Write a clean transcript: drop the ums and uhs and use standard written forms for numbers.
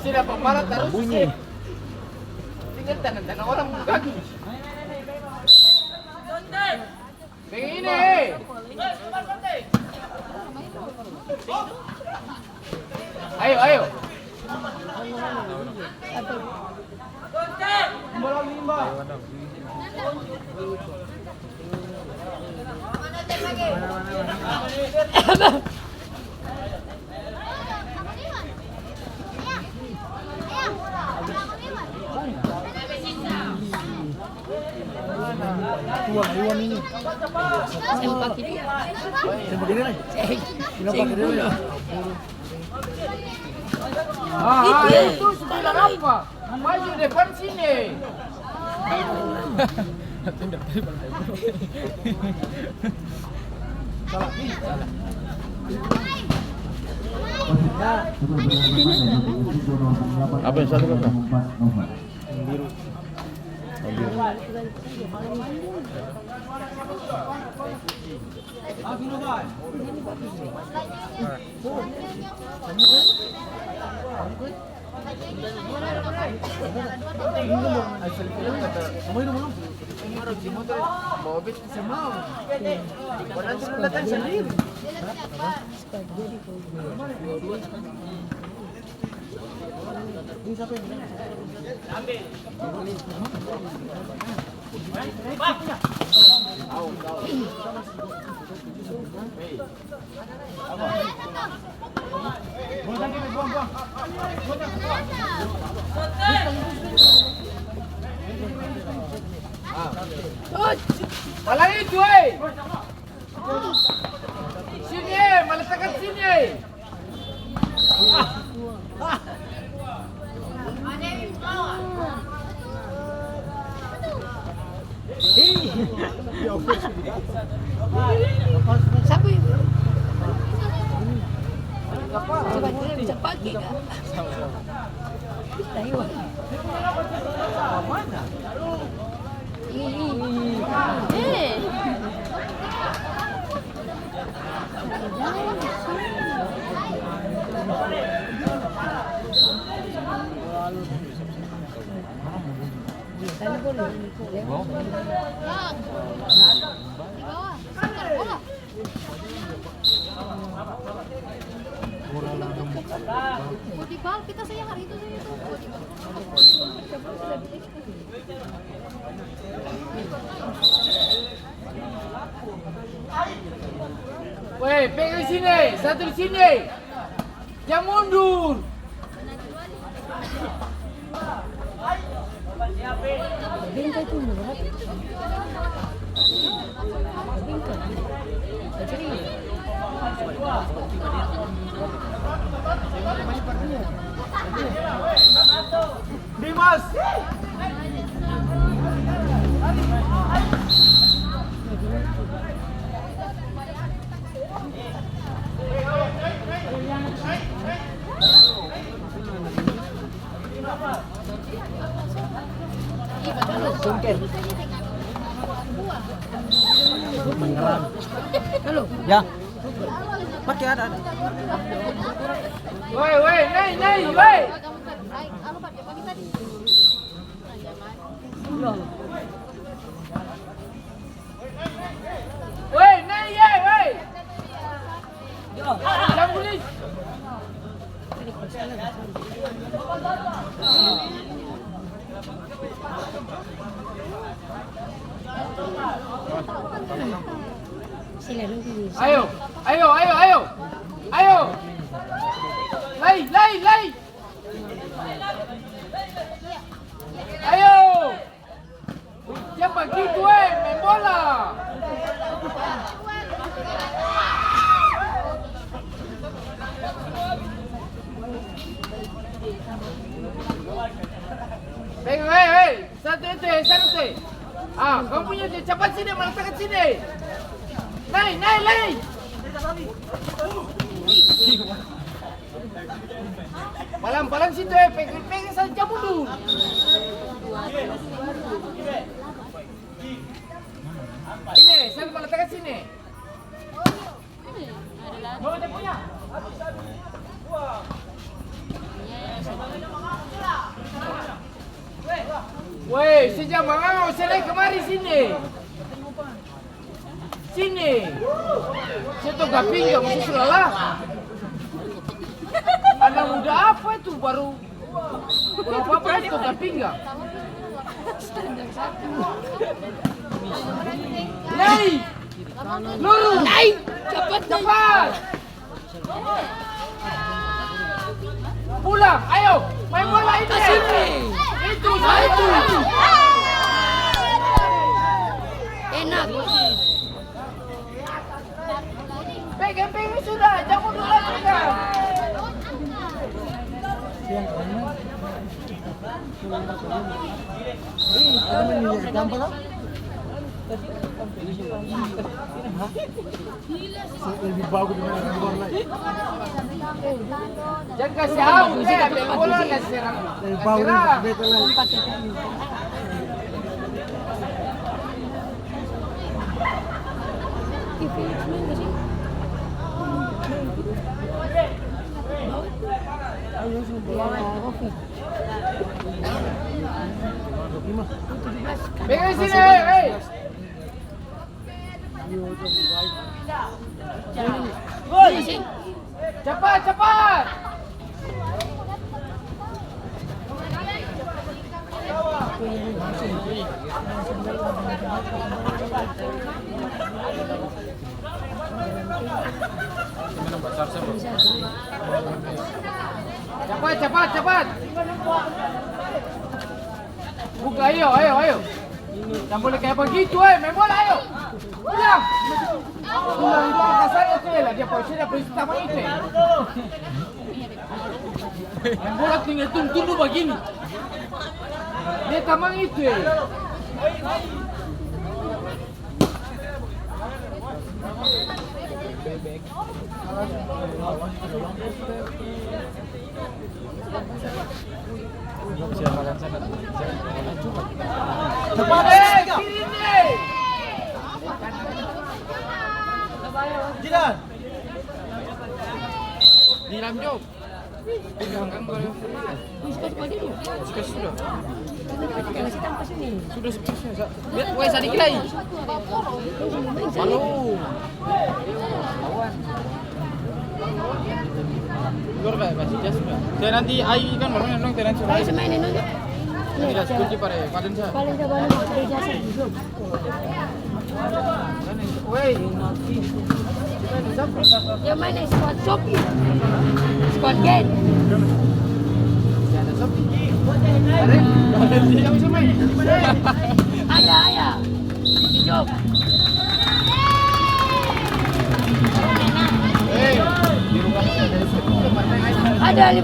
Sudah pemalat terus bunyi. Tinggal tangan orang kaki. Begini. Ayo, ayo. Bola limba. Tuan ini. Sempak ini. Sempak ini lah. Kenapa ini? Itu sudah apa? Maju depan sini. Salah. Apa yang satu kan? Biru. Malah itu, sini, malah tekan sini. Siapa itu? Coba kita bisa pakai nggak? Taiwan. Mana? Di bal kita saya hari itu Woi, pegang sini, satu di sini. Jangan mundur. Bingkai itu murah. Bingkai. Jadi. Dimas. Halo. Ya. Pakai ada. Woi, naik, woi. Woi, naik ya, woi. Jangan polis. Ayo. Lay. Ayo. Jangan begitu, main bola. Pegang, satu itu. Kamu punya dia cepat sini, malah tekan sini. Naik. Palang situ, pegang saja mundur. Ini, saya malah tekan sini. Mau dia punya? Woi, sejak mana saya kemari sini? Sini. Saya tuh gak pinggang, masih selalah. Anak muda apa itu baru berapa itu gak pinggang? Nei, lurus. Nay, cepat Nay. Cepat. Pulang, ayo. Main bola itu. Sini. Itu, Itu. itu. Enak. Pegang sudah, jangan dulu pegang. Lebih bagus daripada bola lagi. Jangan kasih out, ambil bola kasih serang. Lebih bagus daripada lagi. Pegang sini, hei. Cepat, cepat. Cepat. Buka, ayo. Jangan boleh kayak begitu, main bola, ayo. Pulang itu kasarnya tuh lah, dia posisinya pertama itu. Main bola tinggal tunggu begini. Dia tamang itu. Cepat, kiri nih. Jidan. Dilam jauh. Pegang kalau sudah. Kasih tanpa sini. Sudah sepertinya. Lihat, woi sedikit lagi. Halo. Luar kayak kasih jas sudah. Saya nanti ai kan baru nong tenan sudah. Kalau semainin aja. Tidak kunci pare, padan saya. Paling sabar pakai jasa dulu. Woi. Yang mana squad Shopee? Squad game. Ada sopi. Ada yang bisa main. Ada. Hijau. Di rumah ada Ada 5